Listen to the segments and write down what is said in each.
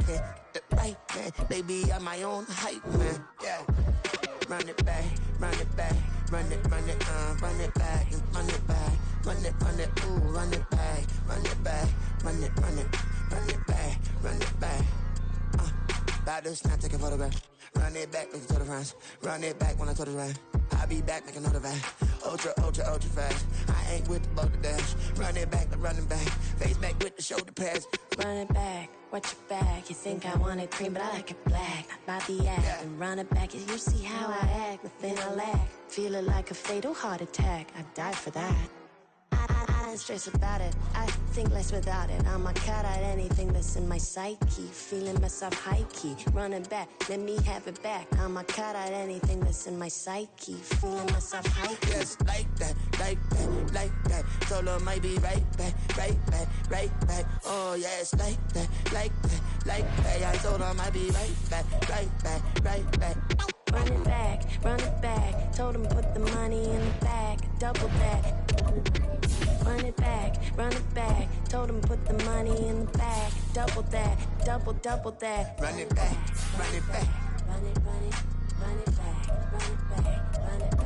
hand, the right hand. Baby, I'm my own hype, man. Yeah. Run it back, run it back, run it back, and run it back, run it, ooh, run it back, run it back, run it back, run it back. About to snap, take a photograph. Run it back, make it to the friends. Run it back when I told it right. I'll be back, make another back. Ultra fast. I ain't with the boulder dash. Run it back, face back with the shoulder pads. Run it back, watch your back. You think I want it cream, but I like it black. About the act, yeah. And run it back. You see how I act, nothing I lack. Feel it like a fatal heart attack. I'd die for that. I don't stress about it. I think less without it. I'ma cut out anything that's in my psyche. Feeling myself high key. Running back, let me have it back. I'ma cut out anything that's in my psyche. Feeling myself high key. Yes, like that, like that, like that. Solo might be right back. Oh yes, like that, like that, like that. I told her I might be right back. Run it back. Told him put the money in the bag. Double that. Run it back. Told him put the money in the bag. Double that. Run it back. Run it back. Run it back. Run it back. Run it back. Run it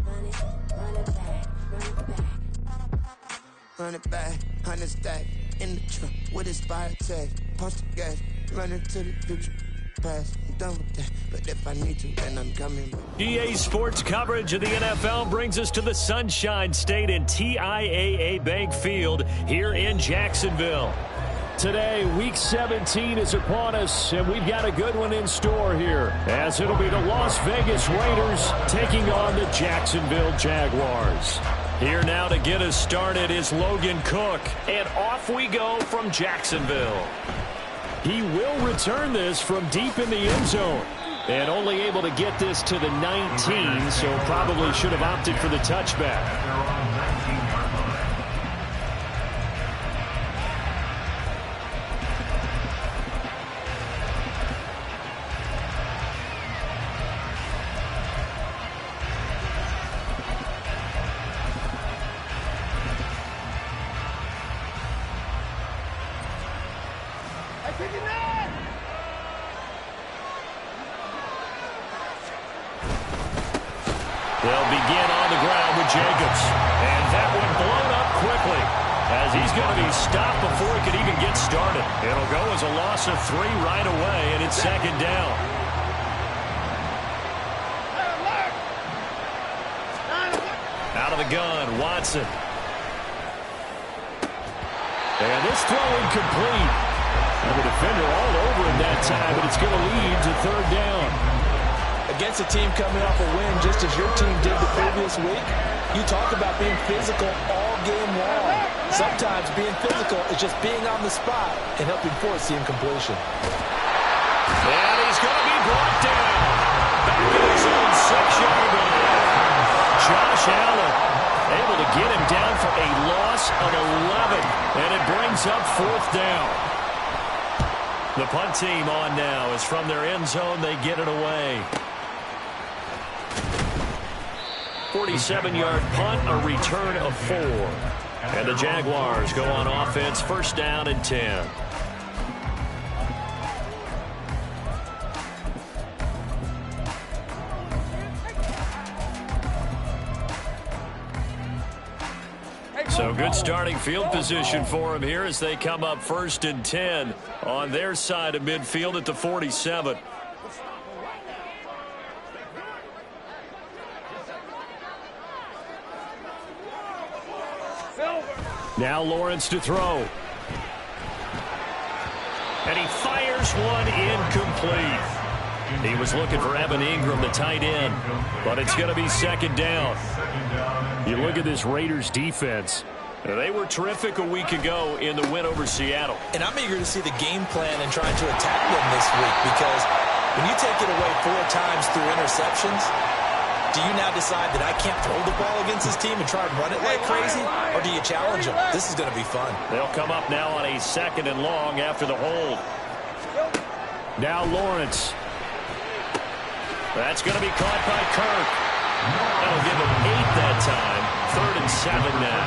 back. Run it back. Run it back. 100 stack in the trunk with his fire tag. Punch the gas. Running to the future. I'm done with that, but if I need to, then I'm coming back. EA Sports coverage of the NFL brings us to the Sunshine State and TIAA Bank Field here in Jacksonville. Today, Week 17 is upon us, and we've got a good one in store here, as it'll be the Las Vegas Raiders taking on the Jacksonville Jaguars. Here now to get us started is Logan Cook, and off we go from Jacksonville. He will return this from deep in the end zone. And only able to get this to the 19, so probably should have opted for the touchback. They'll begin on the ground with Jacobs. And that one blown up quickly as he's going to be stopped before he could even get started. It'll go as a loss of 3 right away, and it's second down. Out of the gun, Watson. And this throw incomplete. And the defender all over him that time, but it's going to lead to third down. Against a team coming off a win, just as your team did the previous week, you talk about being physical all game long. Sometimes being physical is just being on the spot and helping force the incompletion. And he's going to be brought down. Back to his own 6-yard line. Josh Allen able to get him down for a loss of 11. And it brings up fourth down. The punt team on now is from their end zone. They get it away. 47-yard punt, a return of 4. And the Jaguars go on offense, first down and 10. So good starting field position for him here as they come up first and 10 on their side of midfield at the 47. Now Lawrence to throw. And he fires one incomplete. He was looking for Evan Ingram, the tight end, but it's going to be second down. You look at this Raiders defense. They were terrific a week ago in the win over Seattle. And I'm eager to see the game plan and trying to attack them this week, because when you take it away 4 times through interceptions, do you now decide that I can't throw the ball against this team and try and run it like crazy? Or do you challenge them? This is going to be fun. They'll come up now on a second and long after the hold. Now Lawrence. That's going to be caught by Kirk. That'll give him 8 that time. 3rd and 7 now.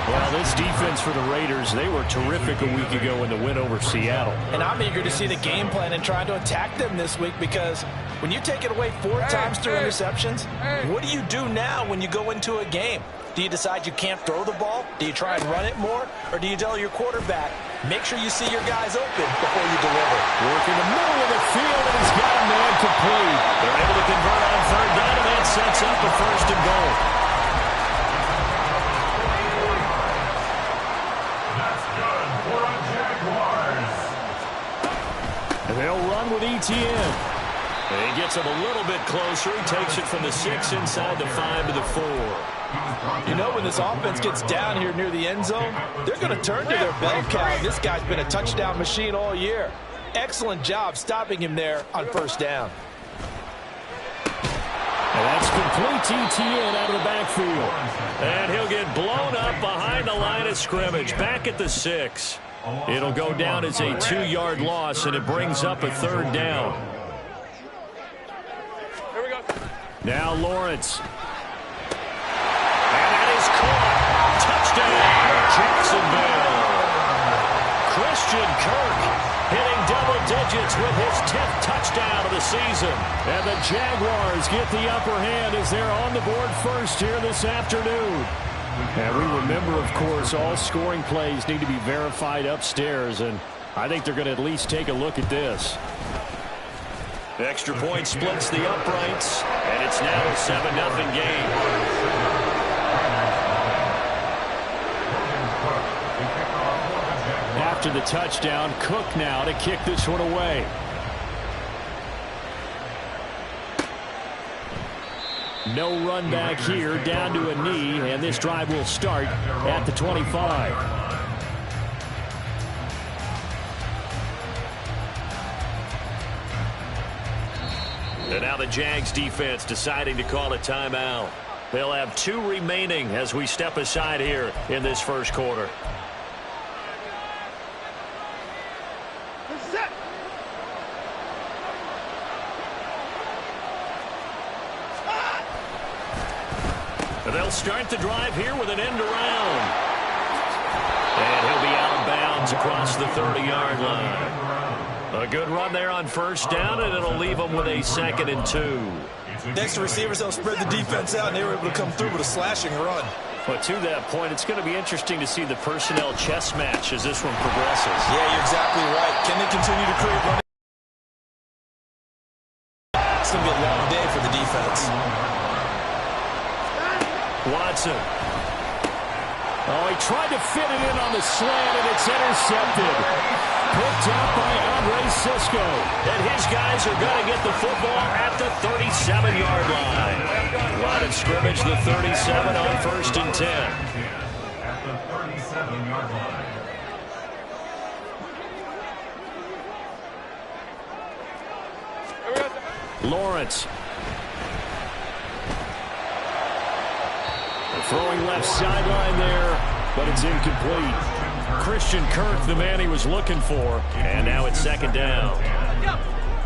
Well, this defense for the Raiders, they were terrific a week ago in the win over Seattle. And I'm eager to see the game plan and try to attack them this week, because when you take it away 4 times through interceptions, what do you do now when you go into a game? Do you decide you can't throw the ball? Do you try and run it more? Or do you tell your quarterback, make sure you see your guys open before you deliver? Work in the middle of the field, and he's got a man complete. They're able to convert on third down, and that sets up the first and goal. They'll run with ETN. And he gets him a little bit closer. He takes it from the 6 inside the 5 to the 4. You know, when this offense gets down here near the end zone, they're going to turn to their bell cow. This guy's been a touchdown machine all year. Excellent job stopping him there on first down. And that's complete to ETN out of the backfield. And he'll get blown up behind the line of scrimmage. Back at the 6. It'll go down as a 2-yard loss, and it brings up a third down. Here we go. Now Lawrence. And that is caught. Touchdown, Jacksonville. Christian Kirk hitting double digits with his 10th touchdown of the season. And the Jaguars get the upper hand as they're on the board first here this afternoon. And we remember, of course, all scoring plays need to be verified upstairs, and I think they're going to at least take a look at this. Extra point splits the uprights, and it's now a 7-0 game. After the touchdown, Cook now to kick this one away. No run back here, down to a knee, and this drive will start at the 25. And now the Jags defense deciding to call a timeout. They'll have 2 remaining as we step aside here in this first quarter. They'll start the drive here with an end around. And he'll be out of bounds across the 30-yard line. A good run there on first down, and it'll leave them with a 2nd and 2. Next to receivers, they'll spread the defense out, and they were able to come through with a slashing run. But to that point, it's going to be interesting to see the personnel chess match as this one progresses. Yeah, you're exactly right. Can they continue to create running? It's going to be a long day for the defense. Watson. Oh, he tried to fit it in on the slant, and it's intercepted. Picked out by Andre Sisco. And his guys are going to get the football at the 37-yard line. Line of scrimmage, the 37 on 1st and 10. At the 37-yard line. Lawrence. Throwing left sideline there, but it's incomplete. Christian Kirk, the man he was looking for. And now it's 2nd down.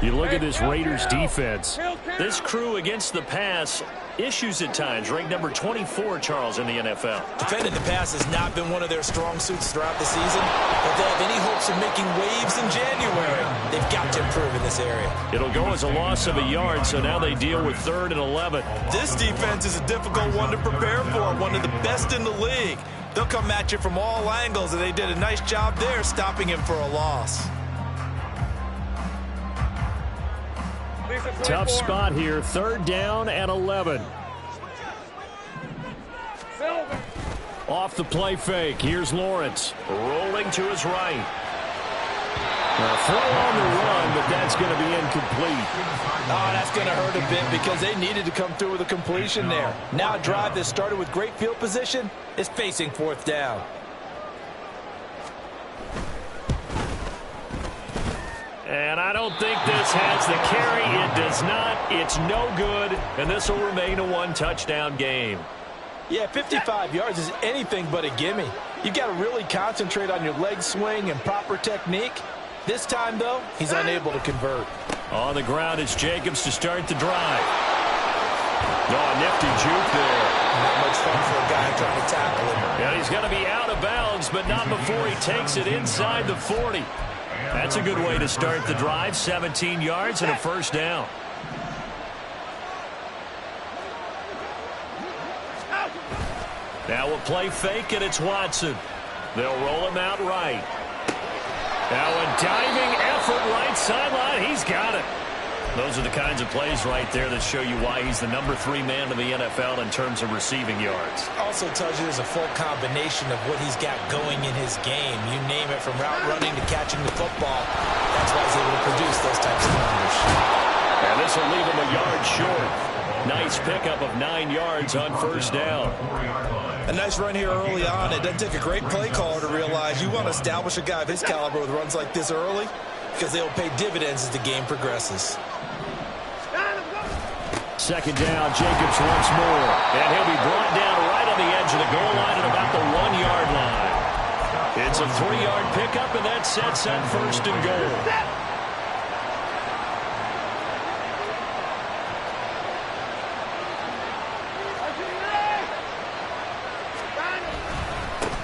You look at this Raiders defense. This crew against the pass, issues at times. Ranked number 24, Charles, in the NFL. Defending the pass has not been one of their strong suits throughout the season. If they have any hopes of making waves in January, they've got to improve in this area. It'll go as a loss of a yard, so now they deal with 3rd and 11. This defense is a difficult one to prepare for, one of the best in the league. They'll come at you from all angles, and they did a nice job there stopping him for a loss. Tough spot here, 3rd down and 11. Off the play fake, here's Lawrence. Rolling to his right. A throw on the run, but that's going to be incomplete. Oh, that's going to hurt a bit because they needed to come through with a completion there. Now a drive that started with great field position is facing 4th down. And I don't think this has the carry. It does not. It's no good. And this will remain a 1-touchdown game. Yeah, 55 yards is anything but a gimme. You've got to really concentrate on your leg swing and proper technique. This time, though, he's unable to convert. On the ground is Jacobs to start the drive. Oh, a nifty juke there. Not much fun for a guy trying to tackle him. And he's going to be out of bounds, but not before he takes it inside the 40. That's a good way to start the drive. 17 yards and a first down. Now we'll play fake, and it's Watson. They'll roll him out right. Now a diving effort right sideline. He's got it. Those are the kinds of plays right there that show you why he's the number 3 man in the NFL in terms of receiving yards. Also tells you there's a full combination of what he's got going in his game. You name it, from route running to catching the football. That's why he's able to produce those types of numbers. And this will leave him a yard short. Nice pickup of 9 yards on first down. A nice run here early on. It doesn't take a great play caller to realize you want to establish a guy of his caliber with runs like this early, because they'll pay dividends as the game progresses. Second down, Jacobs once more. And he'll be brought down right on the edge of the goal line at about the 1-yard line. It's a 3-yard pickup, and that sets up first and goal.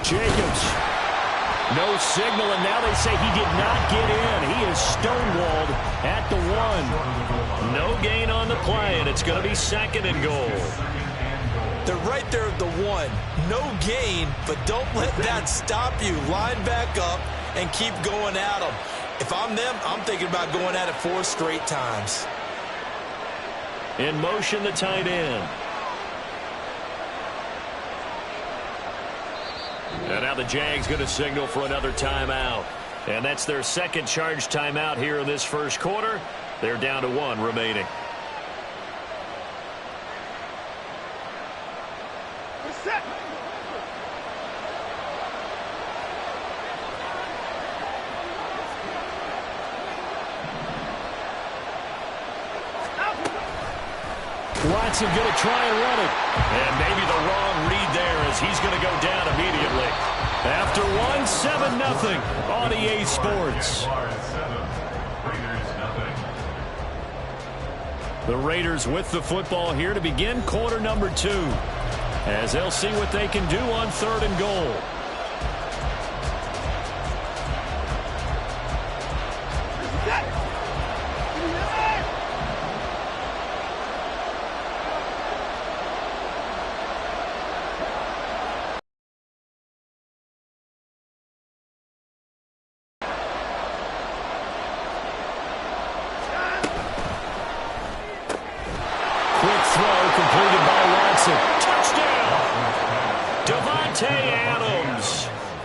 Jacobs. No signal, and now they say he did not get in. He is stonewalled at the 1. No gain on the play, and it's going to be second and goal. They're right there at the 1. No gain, but don't let that stop you. Line back up and keep going at them. If I'm them, I'm thinking about going at it 4 straight times. In motion, the tight end. And now the Jags going to signal for another timeout. And that's their second charge timeout here in this first quarter. They're down to 1 remaining. Watson going to try and run it. And maybe the wrong read there, as he's going to go down immediately. After 7-0 on EA Sports. The Raiders with the football here to begin quarter number 2, as they'll see what they can do on 3rd and goal.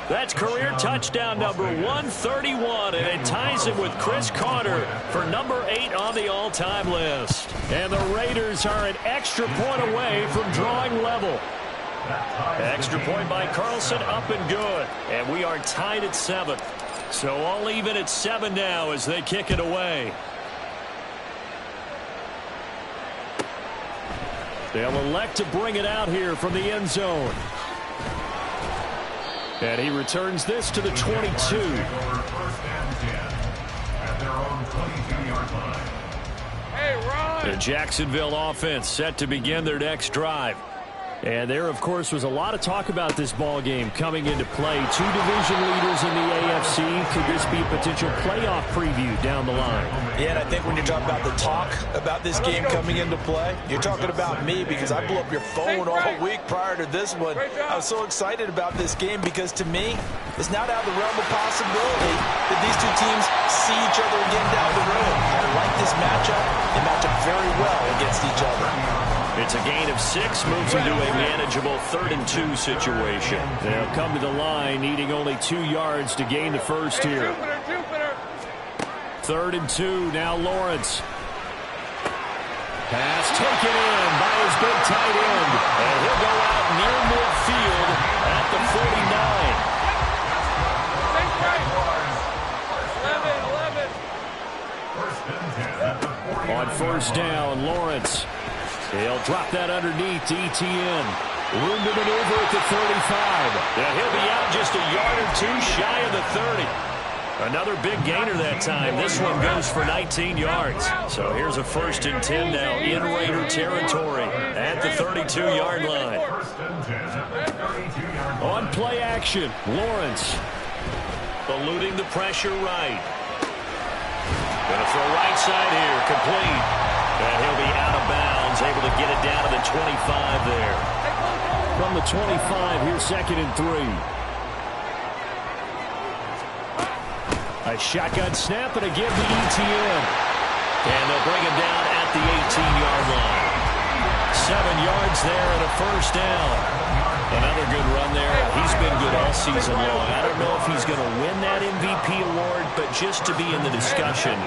That's career touchdown number 131, and it ties him with Chris Carter for number 8 on the all-time list. And the Raiders are an extra point away from drawing level. Extra point by Carlson, up and good. And we are tied at 7. So all even at 7 now as they kick it away. They'll elect to bring it out here from the end zone. And he returns this to the 22. The Jacksonville offense set to begin their next drive. And there, of course, was a lot of talk about this ball game coming into play. 2 division leaders in the AFC. Could this be a potential playoff preview down the line? Yeah, and I think when you're talking about the talk about this game coming into play, you're talking about me, because I blew up your phone all week prior to this one. I was so excited about this game because, to me, it's not out of the realm of possibility that these 2 teams see each other again down the road. I like this matchup. They match up very well against each other. It's a gain of 6, moves into a manageable 3rd and 2 situation. They'll come to the line, needing only 2 yards to gain the first here. 3rd and 2, now Lawrence. Pass taken in by his big tight end. And he'll go out near midfield at the 49. On first down, Lawrence. He'll drop that underneath to ETN. Room to maneuver at the 35. And he'll be out just a yard or 2 shy of the 30. Another big gainer that time. This one goes for 19 yards. So here's a 1st and 10 now in Raider territory at the 32-yard line. On play action, Lawrence. Eluding the pressure right. Going to throw right side here, complete. And he'll be out of bounds, able to get it down to the 25 there. From the 25, here's 2nd and 3. A shotgun snap and a give to ETN. And they'll bring him down at the 18-yard line. 7 yards there and a 1st down. Another good run there. He's been good all season long. I don't know if he's going to win that MVP award, but just to be in the discussion,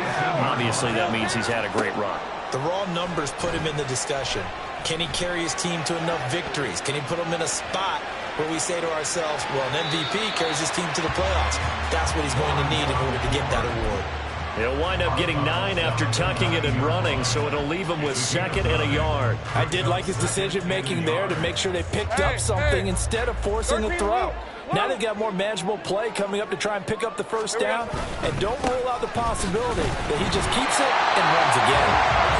obviously that means he's had a great run. The raw numbers put him in the discussion. Can he carry his team to enough victories? Can he put them in a spot where we say to ourselves, well, an MVP carries his team to the playoffs? That's what he's going to need in order to get that award. He'll wind up getting 9 after tucking it and running, so it'll leave him with 2nd and a yard. I did like his decision-making there to make sure they picked up something instead of forcing a throw. Now they've got more manageable play coming up to try and pick up the 1st down, and don't rule out the possibility that he just keeps it and runs again.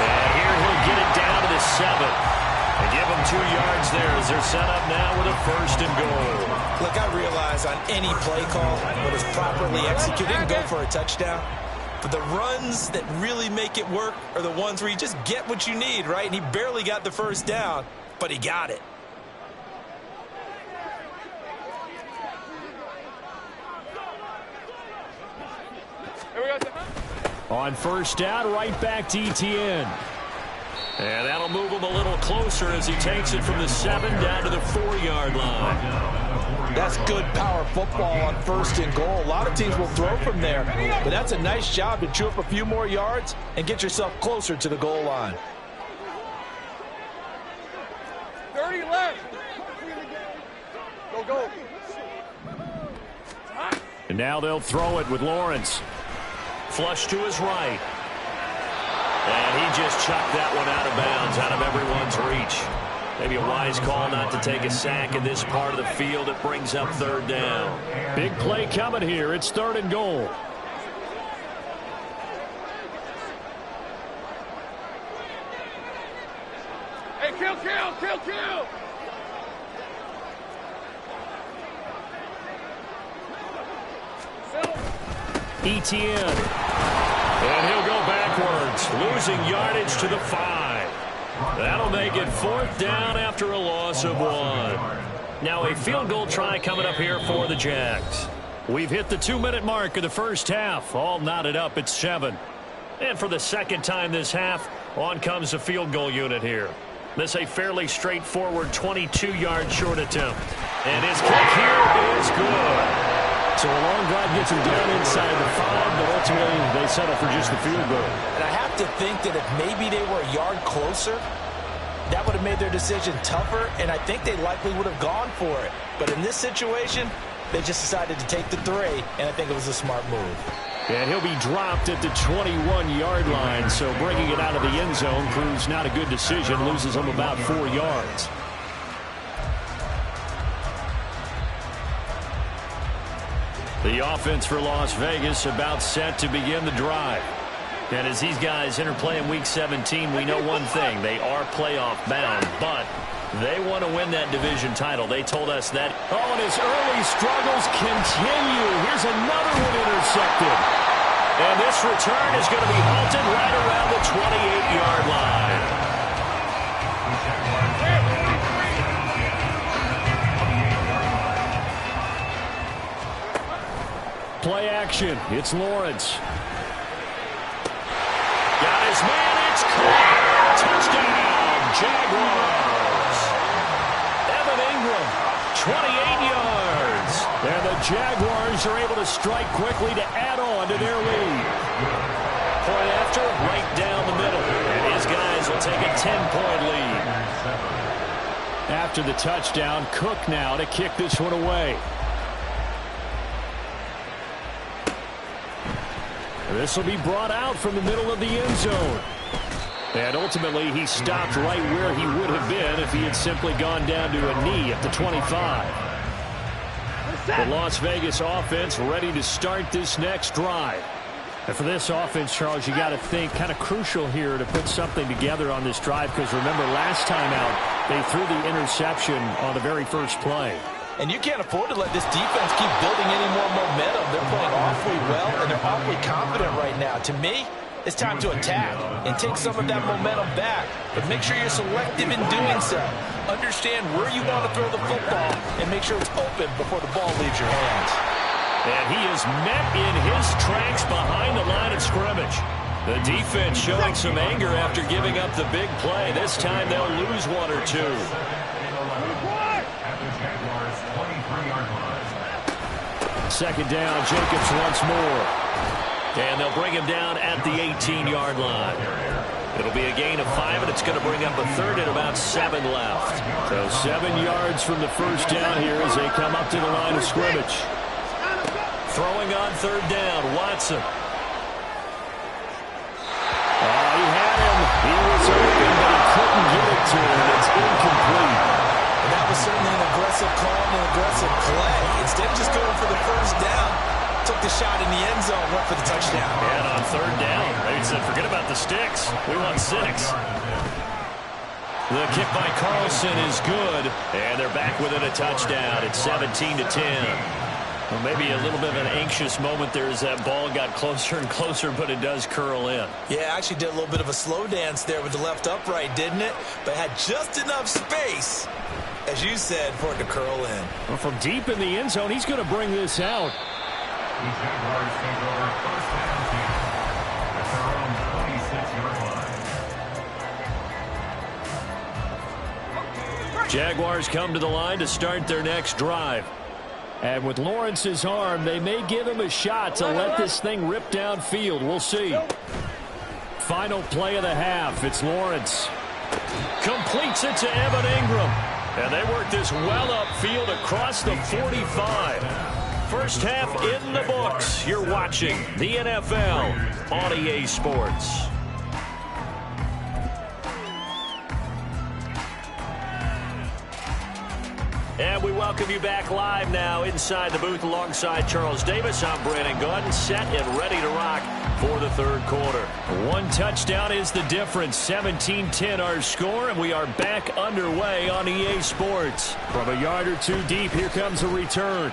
And here he'll get it down to the 7. They give him 2 yards there as they're set up now with a 1st and goal. Look, I realize on any play call, when it's properly executed, you can go for a touchdown. But the runs that really make it work are the ones where you just get what you need, right? And he barely got the 1st down, but he got it. On 1st down, right back to ETN. And that'll move him a little closer as he takes it from the 7 down to the 4-yard line. That's good power football on 1st and goal. A lot of teams will throw from there, but that's a nice job to chew up a few more yards and get yourself closer to the goal line. 30 left. Go. And now they'll throw it with Lawrence. Flush to his right. And he just chucked that one out of bounds, out of everyone's reach. Maybe a wise call not to take a sack in this part of the field. It brings up 3rd down. Big play coming here. It's 3rd and goal. Hey, kill. ETN. And he'll go backwards, losing yardage to the 5. That'll make it 4th down after a loss of 1. Now a field goal try coming up here for the Jags. We've hit the 2-minute mark of the 1st half. All knotted up at 7. And for the 2nd time this half, on comes the field goal unit here. This a fairly straightforward 22-yard short attempt. And his kick here is good. So a long drive gets him down inside the 5, but ultimately they settle for just the field goal. And I have to think that if maybe they were a yard closer, that would have made their decision tougher, and I think they likely would have gone for it. But in this situation, they just decided to take the 3, and I think it was a smart move. And he'll be dropped at the 21-yard line, so bringing it out of the end zone proves not a good decision, loses him about 4 yards. The offense for Las Vegas about set to begin the drive. And as these guys interplay in Week 17, we know one thing. They are playoff bound, but they want to win that division title. They told us that. Oh, and his early struggles continue. Here's another one intercepted. And this return is going to be halted right around the 28-yard line. Play action. It's Lawrence. Got his man. It's caught. Touchdown, Jaguars. Evan Ingram, 28 yards. And the Jaguars are able to strike quickly to add on to their lead. Point after, right down the middle. And his guys will take a 10-point lead. After the touchdown, Cook now to kick this one away. This will be brought out from the middle of the end zone. And ultimately, he stopped right where he would have been if he had simply gone down to a knee at the 25. The Las Vegas offense ready to start this next drive. And for this offense, Charles, you got to think kind of crucial here to put something together on this drive, because remember last time out they threw the interception on the very first play. And you can't afford to let this defense keep building any more momentum. They're playing awfully well, and they're awfully confident right now. To me, it's time to attack and take some of that momentum back. But make sure you're selective in doing so. Understand where you want to throw the football and make sure it's open before the ball leaves your hands. And he is met in his tracks behind the line of scrimmage. The defense showing some anger after giving up the big play. This time they'll lose one or two. Second down, Jacobs once more. And they'll bring him down at the 18-yard line. It'll be a gain of 5, and it's going to bring up a third and about 7 left. So 7 yards from the first down here as they come up to the line of scrimmage. Throwing on third down, Watson. He had him. He was open, but he couldn't get it to him. It's incomplete. And that was certainly an aggressive call and an aggressive play. Instead of just going for the first down, took the shot in the end zone, went for the touchdown. And on third down, they said, forget about the sticks. We want 6. The kick by Carlson is good, and they're back within a touchdown. It's 17-10. Well, maybe a little bit of an anxious moment there as that ball got closer and closer, but it does curl in. Yeah, actually did a little bit of a slow dance there with the left upright, didn't it? But had just enough space, as you said, for it to curl in. Well, from deep in the end zone, he's going to bring this out. The Jaguars take over first down team at their own 26-yard line. Jaguars come to the line to start their next drive. And with Lawrence's arm, they may give him a shot to let this thing rip downfield. We'll see. Final play of the half. It's Lawrence. Completes it to Evan Ingram. And they work this well upfield across the 45. First half in the books. You're watching the NFL on EA Sports. And we welcome you back live now inside the booth alongside Charles Davis. I'm Brandon Gordon, set and ready to rock for the third quarter. One touchdown is the difference. 17-10 our score, and we are back underway on EA Sports. From a yard or two deep, here comes a return.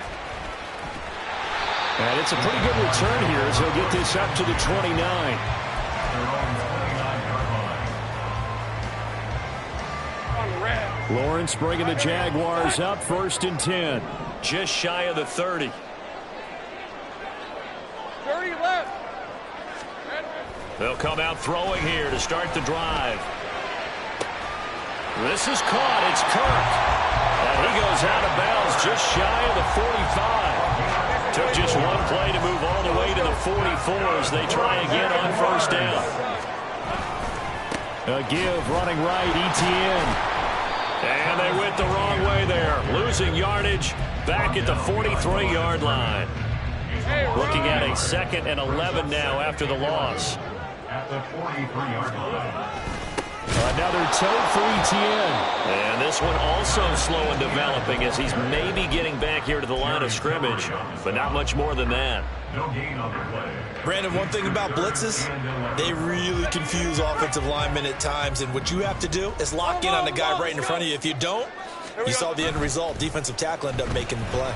And it's a pretty good return here as he'll get this up to the 29. Lawrence bringing the Jaguars up, 1st and 10. Just shy of the 30. 30 left. They'll come out throwing here to start the drive. This is caught. It's Kirk. And he goes out of bounds just shy of the 45. Took just one play to move all the way to the 44 as they try again on first down. A give running right, Etienne. And they went the wrong way there. Losing yardage back at the 43-yard line. Looking at a 2nd and 11 now after the loss. At the 43-yard line. Another toe for Etienne. And this one also slow in developing as he's maybe getting back here to the line of scrimmage, but not much more than that. No gain on the play. Brandon, one thing about blitzes, they really confuse offensive linemen at times, and what you have to do is lock in on the guy right in front of you. If you don't, you saw the end result. Defensive tackle ended up making the play.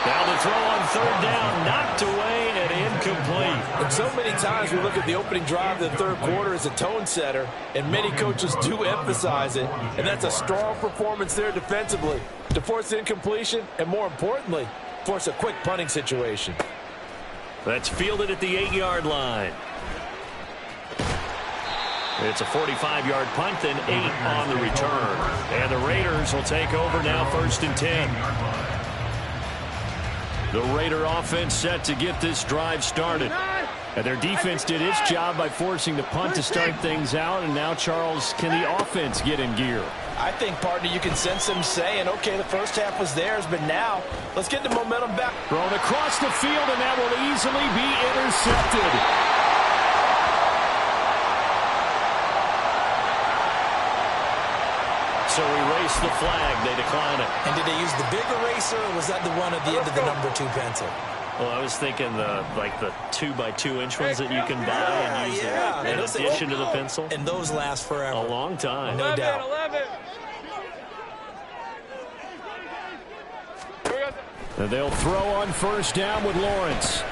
Now the throw on third down, knocked away and incomplete. And so many times we look at the opening drive of the third quarter as a tone setter, and many coaches do emphasize it, and that's a strong performance there defensively to force incompletion and, more importantly, force a quick punting situation. That's fielded at the 8-yard line. It's a 45-yard punt and 8 on the return. And the Raiders will take over now, 1st and 10. The Raider offense set to get this drive started. And their defense did its job by forcing the punt to start things out. And now, Charles, can the offense get in gear? I think, partner, you can sense them saying, okay, the first half was theirs, but now let's get the momentum back. Thrown across the field, and that will easily be intercepted. So we hoist the flag. They decline it. And did they use the big eraser, or was that the one at the end of the number 2 pencil? Well, I was thinking the 2x2-inch ones that you can buy and use in addition to the pencil. And those last forever. A long time. No doubt. 11. And they'll throw on first down with Lawrence.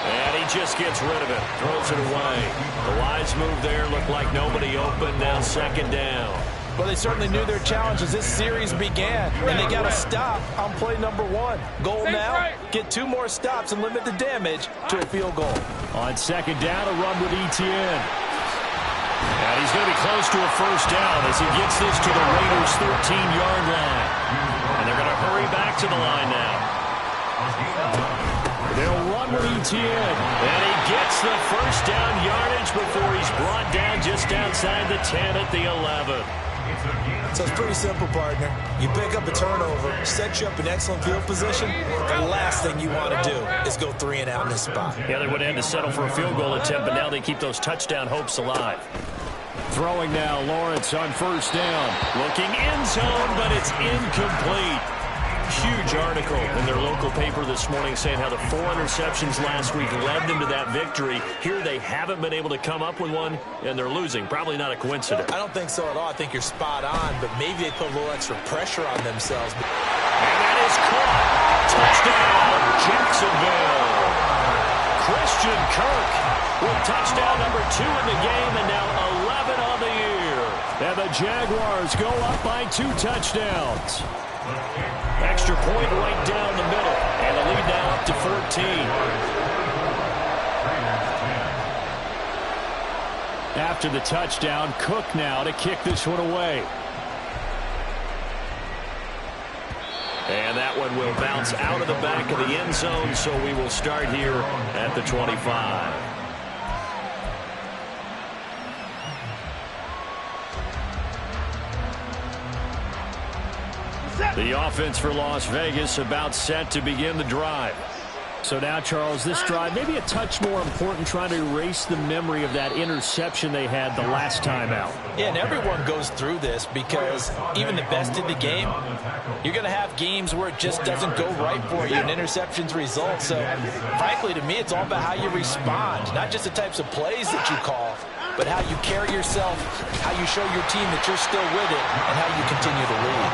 And he just gets rid of it. Throws it away. The wise move there. Looked like nobody open. Now second down. Well, they certainly knew their challenge as this series began, and they got to stop on play number 1. Goal now, get 2 more stops and limit the damage to a field goal. On second down, a run with Etienne. And he's going to be close to a first down as he gets this to the Raiders' 13-yard line. And they're going to hurry back to the line now. They'll run with Etienne. And he gets the first down yardage before he's brought down just outside the 10 at the 11. So it's pretty simple, partner. You pick up a turnover, set you up in excellent field position. The last thing you want to do is go 3 and out in this spot. Yeah, they would have had to settle for a field goal attempt, but now they keep those touchdown hopes alive. Throwing now, Lawrence on first down. Looking end zone, but it's incomplete. Huge article in their local paper this morning saying how the 4 interceptions last week led them to that victory. Here they haven't been able to come up with one, and they're losing. Probably not a coincidence. I don't think so at all. I think you're spot on, but maybe they put a little extra pressure on themselves. And that is caught. Touchdown, Jacksonville. Christian Kirk with touchdown number 2 in the game, and now 11 on the year. And the Jaguars go up by 2 touchdowns. Extra point right down the middle. And the lead now up to 14. After the touchdown, Cook now to kick this one away. And that one will bounce out of the back of the end zone, so we will start here at the 25. The offense for Las Vegas about set to begin the drive. So now, Charles, this drive maybe a touch more important, trying to erase the memory of that interception they had the last time out. Yeah, and everyone goes through this because even the best in the game, you're going to have games where it just doesn't go right for you and interceptions result. So, frankly, to me, it's all about how you respond, not just the types of plays that you call, but how you carry yourself, how you show your team that you're still with it, and how you continue to lead.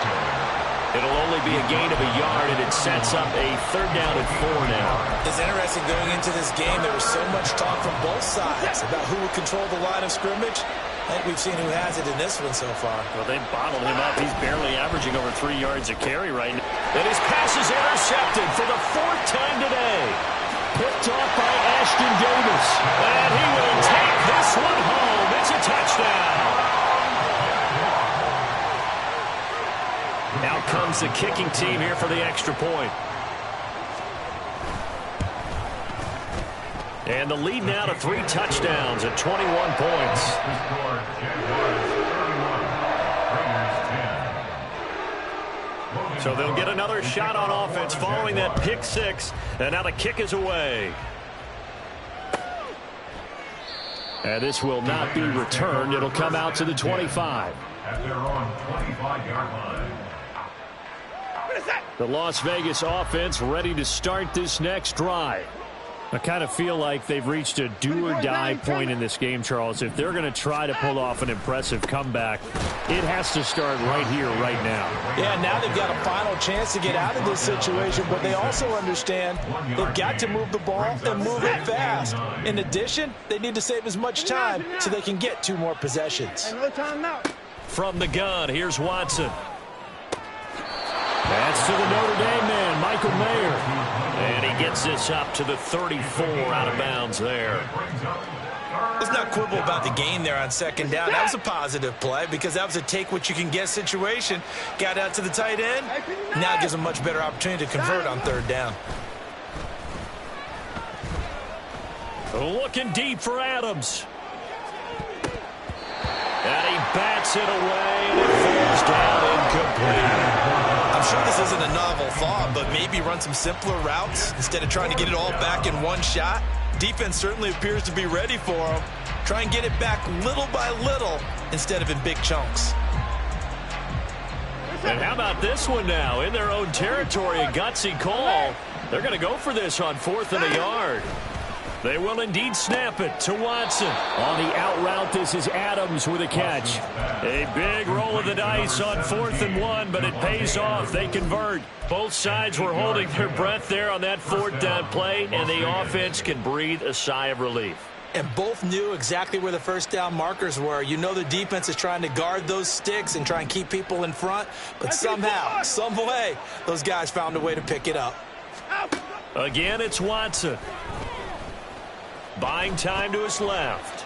It'll only be a gain of a yard, and it sets up a 3rd down and 4 now. It's interesting going into this game. There was so much talk from both sides about who would control the line of scrimmage. I think we've seen who has it in this one so far. Well, they bottled him up. He's barely averaging over 3 yards a carry right now. And his pass is intercepted for the 4th time today. Picked off by Ashton Davis. And he will take this one home. It's a touchdown. Out comes the kicking team here for the extra point. And the lead now to 3 touchdowns at 21 points. So they'll get another shot on offense following that pick 6. And now the kick is away. And this will not be returned. It'll come out to the 25. At their own 25-yard line. The Las Vegas offense ready to start this next drive. I kind of feel like they've reached a do-or-die point in this game, Charles. If they're going to try to pull off an impressive comeback, it has to start right here, right now. Yeah, now they've got a final chance to get out of this situation, but they also understand they've got to move the ball and move it fast. In addition, they need to save as much time so they can get 2 more possessions. From the gun, here's Watson. That's to the Notre Dame man, Michael Mayer. And he gets this up to the 34 out of bounds there. Let's not quibble about the gain there on 2nd down. That was a positive play because that was a take-what-you-can-get situation. Got out to the tight end. Now it gives a much better opportunity to convert on 3rd down. Looking deep for Adams. And he bats it away, and it falls down incomplete. I'm sure this isn't a novel thought, but maybe run some simpler routes instead of trying to get it all back in one shot. Defense certainly appears to be ready for them. Try and get it back little by little instead of in big chunks. And how about this one now? In their own territory, a gutsy call. They're going to go for this on 4th and a yard. They will indeed snap it to Watson. On the out route, this is Adams with a catch. A big roll of the dice on 4th and 1, but it pays off. They convert. Both sides were holding their breath there on that 4th down play, and the offense can breathe a sigh of relief. And both knew exactly where the first down markers were. You know the defense is trying to guard those sticks and try and keep people in front, but somehow, some way, those guys found a way to pick it up. Again, it's Watson. Buying time to his left.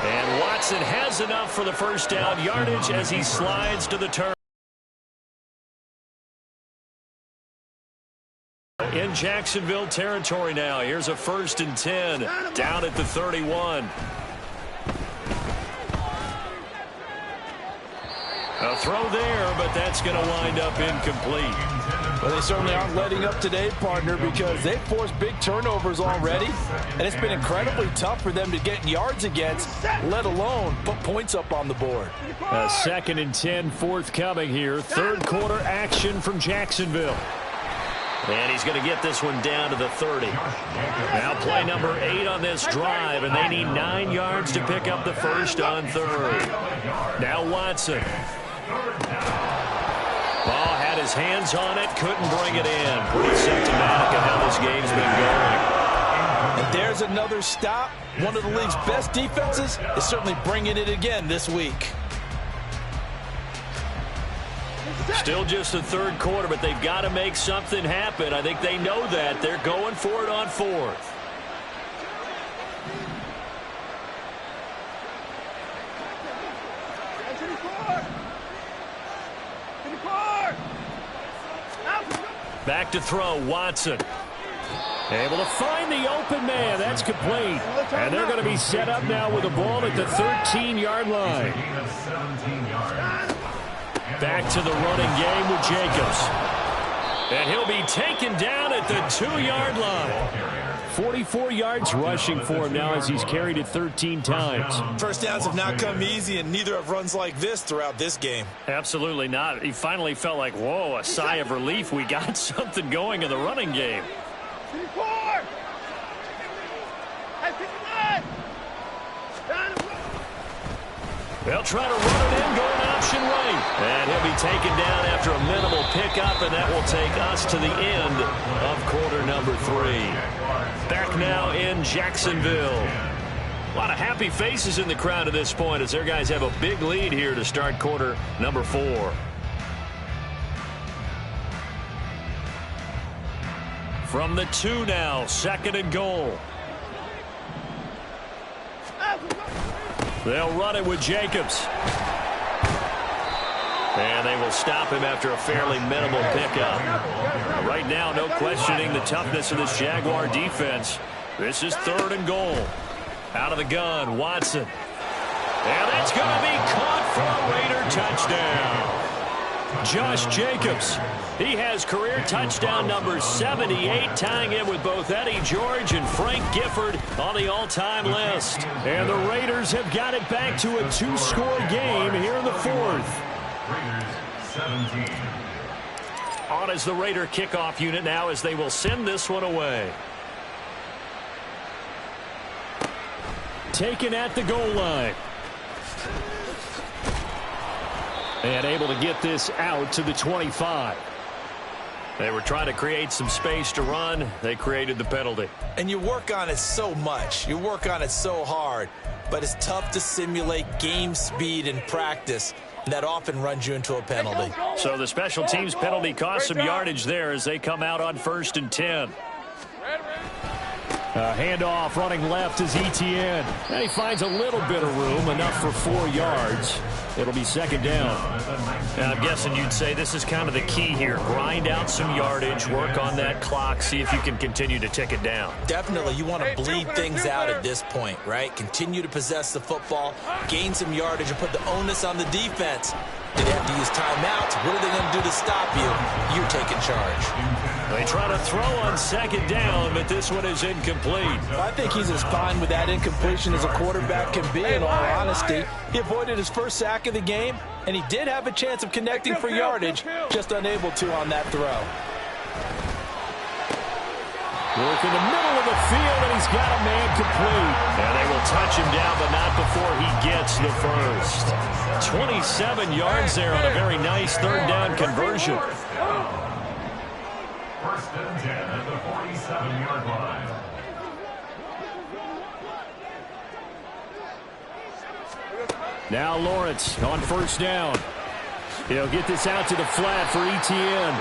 And Watson has enough for the first down yardage as he slides to the turn. In Jacksonville territory now. Here's a 1st and 10 down at the 31. A throw there, but that's going to wind up incomplete. Well, they certainly aren't letting up today, partner, because they've forced big turnovers already, and it's been incredibly tough for them to get yards against, let alone put points up on the board. A 2nd and 10 forthcoming here. 3rd quarter action from Jacksonville. And he's going to get this one down to the 30. Now play number 8 on this drive, and they need 9 yards to pick up the first on 3rd. Now Watson. Ball had his hands on it, couldn't bring it in. Pretty symptomatic of how this game's been going. And there's another stop. One of the league's best defenses is certainly bringing it again this week. Still just the 3rd quarter, but they've got to make something happen. I think they know that. They're going for it on 4th. Back to throw, Watson. Able to find the open man. That's complete. And they're going to be set up now with the ball at the 13-yard line. Back to the running game with Jacobs. And he'll be taken down at the 2-yard line. 44 yards rushing for him now as he's carried it 13 times. First downs have not come easy, and neither have runs like this throughout this game. Absolutely not. He finally felt like, whoa, a sigh of relief. We got something going in the running game. They'll try to run it in, going option right. And he'll be taken down after a minimal pickup, and that will take us to the end of quarter number 3. Back now in Jacksonville. A lot of happy faces in the crowd at this point as their guys have a big lead here to start quarter number 4. From the 2 now, 2nd and goal. They'll run it with Jacobs. And they will stop him after a fairly minimal pickup. Right now, no questioning the toughness of this Jaguar defense. This is 3rd and goal. Out of the gun, Watson. And it's going to be caught for a Raider touchdown. Josh Jacobs. He has career touchdown number 78, tying him with both Eddie George and Frank Gifford on the all-time list. And the Raiders have got it back to a 2-score game here in the 4th. Raiders 17. On as the Raider kickoff unit now as they will send this one away. Taken at the goal line. And able to get this out to the 25. They were trying to create some space to run. They created the penalty. And you work on it so much. You work on it so hard. But it's tough to simulate game speed in practice. And that often runs you into a penalty. So the special teams penalty cost some yardage there as they come out on 1st and 10. Handoff running left is Etienne. And he finds a little bit of room, enough for 4 yards. It'll be 2nd down. And I'm guessing you'd say this is kind of the key here. Grind out some yardage, work on that clock, see if you can continue to tick it down. Definitely, you want to bleed things out at this point, right? Continue to possess the football, gain some yardage, and put the onus on the defense. Do they have to use timeouts? What are they going to do to stop you? You're taking charge. They try to throw on second down, but this one is incomplete. I think he's as fine with that incompletion as a quarterback can be, in all honesty. He avoided his first sack of the game, and he did have a chance of connecting for yardage, just unable to on that throw. Work in the middle of the field, and he's got a man complete. And they will touch him down, but not before he gets the first. 27 yards there on a very nice third down conversion. First and 10 at the 47-yard line. Now Lawrence on first down. He'll get this out to the flat for Etienne.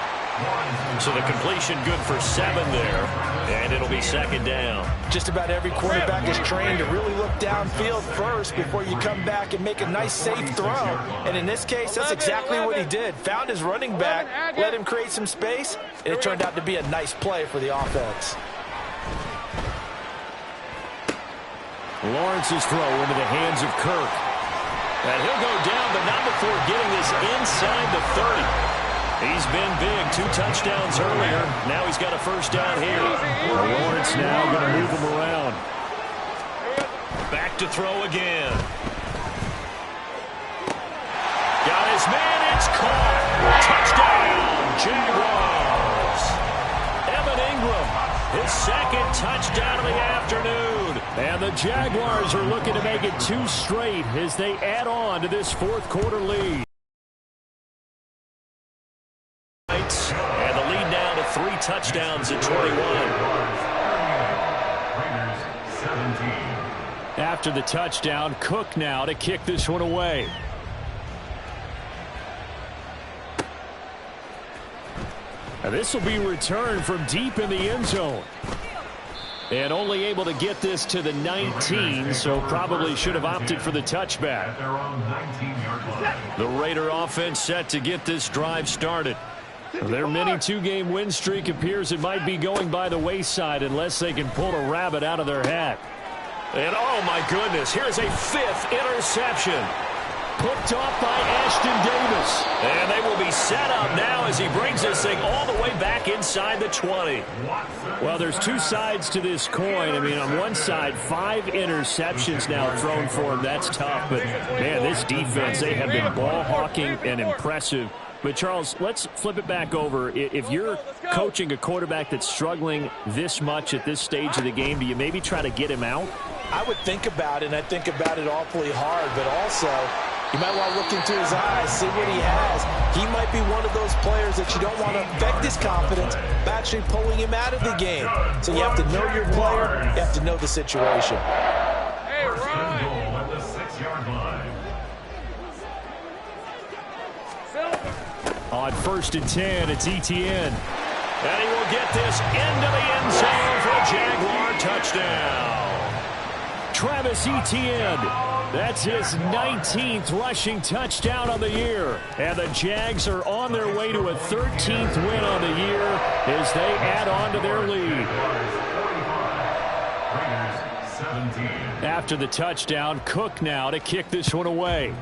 So the completion good for 7 there, and it'll be second down. Just about every quarterback is trained to really look downfield first before you come back and make a nice, safe throw. And in this case, that's exactly what he did. Found his running back, let him create some space, and it turned out to be a nice play for the offense. Lawrence's throw into the hands of Kirk. And he'll go down, but not before getting this inside the 30. He's been big, 2 touchdowns earlier. Now he's got a first down here. Lawrence now going to move him around. Back to throw again. Got his man, it's caught. Touchdown, Jaguars. Evan Ingram, his second touchdown of the afternoon. And the Jaguars are looking to make it 2 straight as they add on to this fourth quarter lead. And the lead now to 3 touchdowns at 21. After the touchdown, Cook now to kick this one away. And this will be returned from deep in the end zone. And only able to get this to the 19, so probably should have opted for the touchback. The Raider offense set to get this drive started. Their mini 2-game win streak appears it might be going by the wayside unless they can pull a rabbit out of their hat. And oh my goodness, here's a 5th interception. Picked off by Ashton Davis. And they will be set up now as he brings this thing all the way back inside the 20. Well, there's 2 sides to this coin. I mean, on one side, 5 interceptions now thrown for him. That's tough. But, man, this defense, they have been ball hawking and impressive. But, Charles, let's flip it back over. If you're coaching a quarterback that's struggling this much at this stage of the game, do you maybe try to get him out? I would think about it, and I think about it awfully hard. But also, you might want to look into his eyes, see what he has. He might be one of those players that you don't want to affect his confidence by actually pulling him out of the game. So you have to know your player. You have to know the situation. Hey, Ryan. The 6-yard line. On first and 10, it's Etienne. And he will get this into the end zone for a Jaguar touchdown. Travis Etienne. That's his 19th rushing touchdown on the year. And the Jags are on their way to a 13th win on the year as they add on to their lead. After the touchdown, Cook now to kick this one away.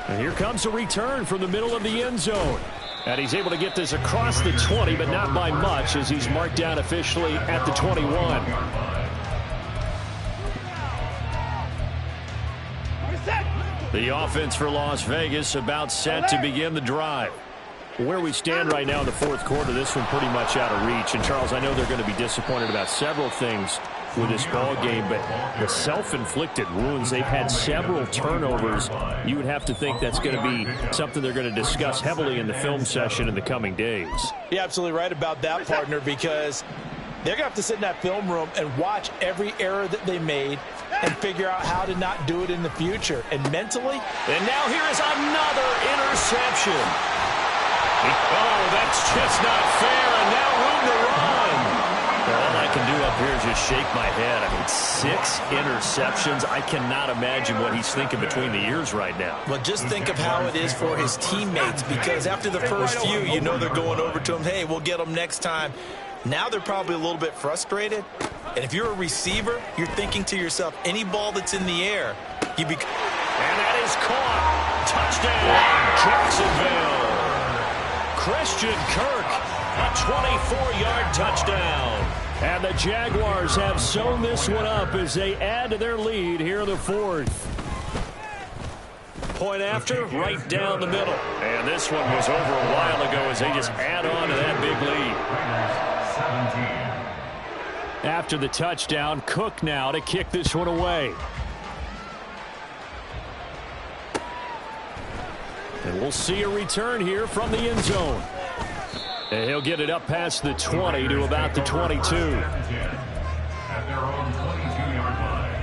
And here comes a return from the middle of the end zone. And he's able to get this across the 20, but not by much as he's marked down officially at the 21. The offense for Las Vegas about set to begin the drive. Where we stand right now in the fourth quarter, this one pretty much out of reach. And, Charles, I know they're going to be disappointed about several things with this ball game, but the self-inflicted wounds, they've had several turnovers. You would have to think that's going to be something they're going to discuss heavily in the film session in the coming days. You're absolutely right about that, partner, because they're going to have to sit in that film room and watch every error that they made and figure out how to not do it in the future. And mentally. And now here is another interception. Oh, that's just not fair, and now room to run. All I can do up here is just shake my head. I mean, 6 interceptions. I cannot imagine what he's thinking between the ears right now. Well, just think of how it is for his teammates, because after the first few, you know they're going over to him, hey, we'll get them next time. Now they're probably a little bit frustrated, And if you're a receiver, you're thinking to yourself, any ball that's in the air, you be... And that is caught. Touchdown, Jacksonville. Christian Kirk, a 24-yard touchdown. And the Jaguars have sewn this one up as they add to their lead here in the fourth. Point after, right down the middle. And this one was over a while ago as they just add on to that big lead. After the touchdown, Cook now to kick this one away. And we'll see a return here from the end zone. And he'll get it up past the 20 to about the 22. At their own 22-yard line.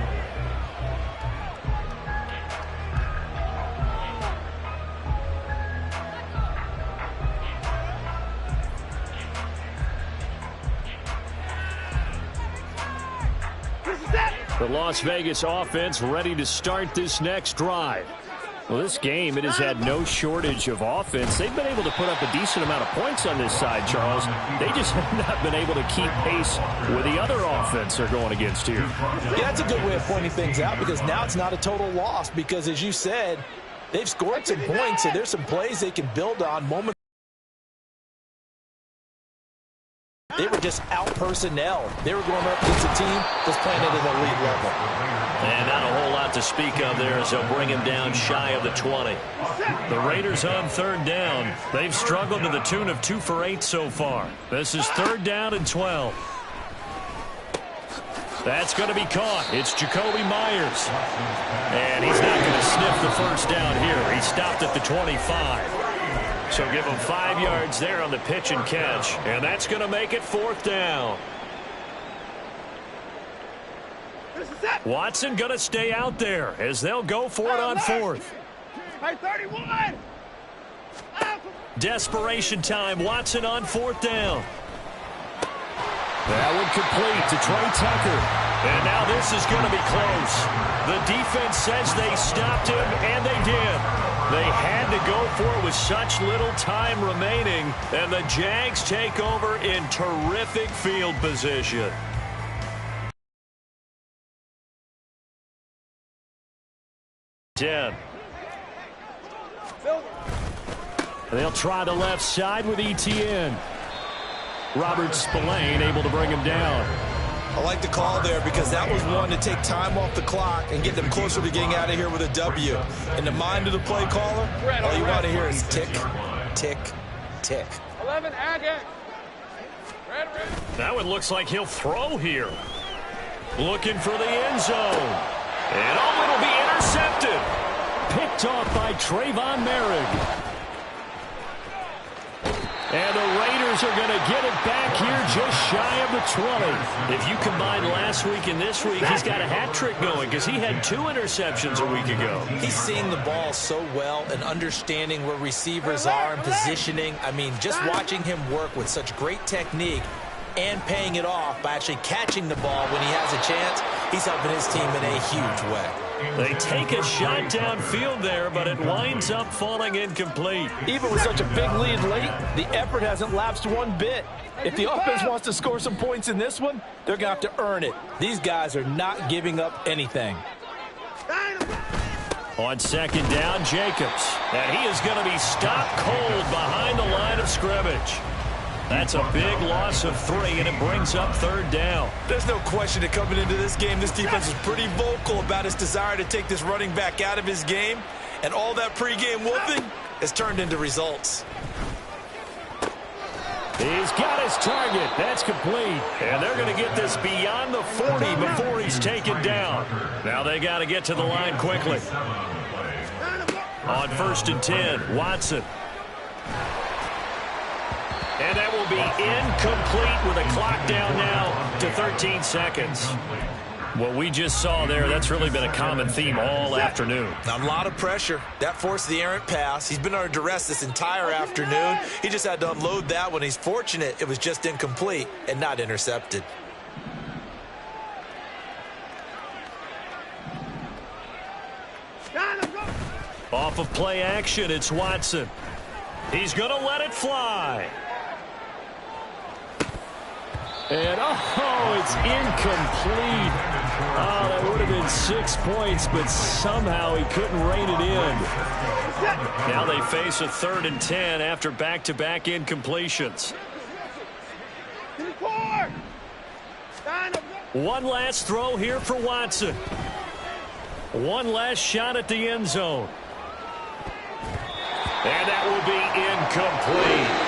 The Las Vegas offense ready to start this next drive. Well, this game, it has had no shortage of offense. They've been able to put up a decent amount of points on this side, Charles. They just have not been able to keep pace with the other offense they're going against here. Yeah, that's a good way of pointing things out because now it's not a total loss because, as you said, they've scored some points, so there's some plays they can build on. They were just out personnel. They were going up against a team that's playing at an elite level. And not a whole lot to speak of there as they'll bring him down shy of the 20. The Raiders on third down. They've struggled to the tune of 2 for 8 so far. This is 3rd down and 12. That's going to be caught. It's Jacoby Myers. And he's not going to sniff the first down here. He stopped at the 25. So give him 5 yards there on the pitch and catch. And that's going to make it 4th down. Watson going to stay out there as they'll go for it on 4th. Desperation time. Watson on 4th down. That one complete to Trey Tucker. And now this is going to be close. The defense says they stopped him, and they did. They had to go for it with such little time remaining, and the Jags take over in terrific field position. They'll try the left side with ETN. Robert Spillane able to bring him down. I like the call there because that was one to take time off the clock and get them closer to getting out of here with a W. In the mind of the play caller, all you want to hear is tick, tick, tick. 11, Agate. Red. That one looks like he'll throw here. Looking for the end zone. And it'll be intercepted. Picked off by Trayvon Merrick. And the Raiders are going to get it back here just shy of the 20. If you combine last week and this week, he's got a hat trick going because he had 2 interceptions a week ago. He's seeing the ball so well and understanding where receivers are and positioning. I mean, just watching him work with such great technique and paying it off by actually catching the ball when he has a chance, he's helping his team in a huge way. They take a shot downfield there, but it winds up falling incomplete. Even with such a big lead late, the effort hasn't lapsed one bit. If the offense wants to score some points in this one, they're going to have to earn it. These guys are not giving up anything. On 2nd down, Jacobs. And he is going to be stopped cold behind the line of scrimmage. That's a big loss of 3, and it brings up 3rd down. There's no question that coming into this game, this defense is pretty vocal about its desire to take this running back out of his game, and all that pregame whooping has turned into results. He's got his target. That's complete. And they're going to get this beyond the 40 before he's taken down. Now they got to get to the line quickly. On 1st and 10, Watson. And that will be incomplete with a clock down now to 13 seconds. What we just saw there, that's really been a common theme all afternoon. A lot of pressure. That forced the errant pass. He's been under duress this entire afternoon. He just had to unload that one. He's fortunate it was just incomplete and not intercepted. Off of play action, it's Watson. He's going to let it fly. And, oh, it's incomplete. Oh, that would have been 6 points, but somehow he couldn't rein it in. Now they face a 3rd and 10 after back-to-back incompletions. One last throw here for Watson. One last shot at the end zone. And that will be incomplete.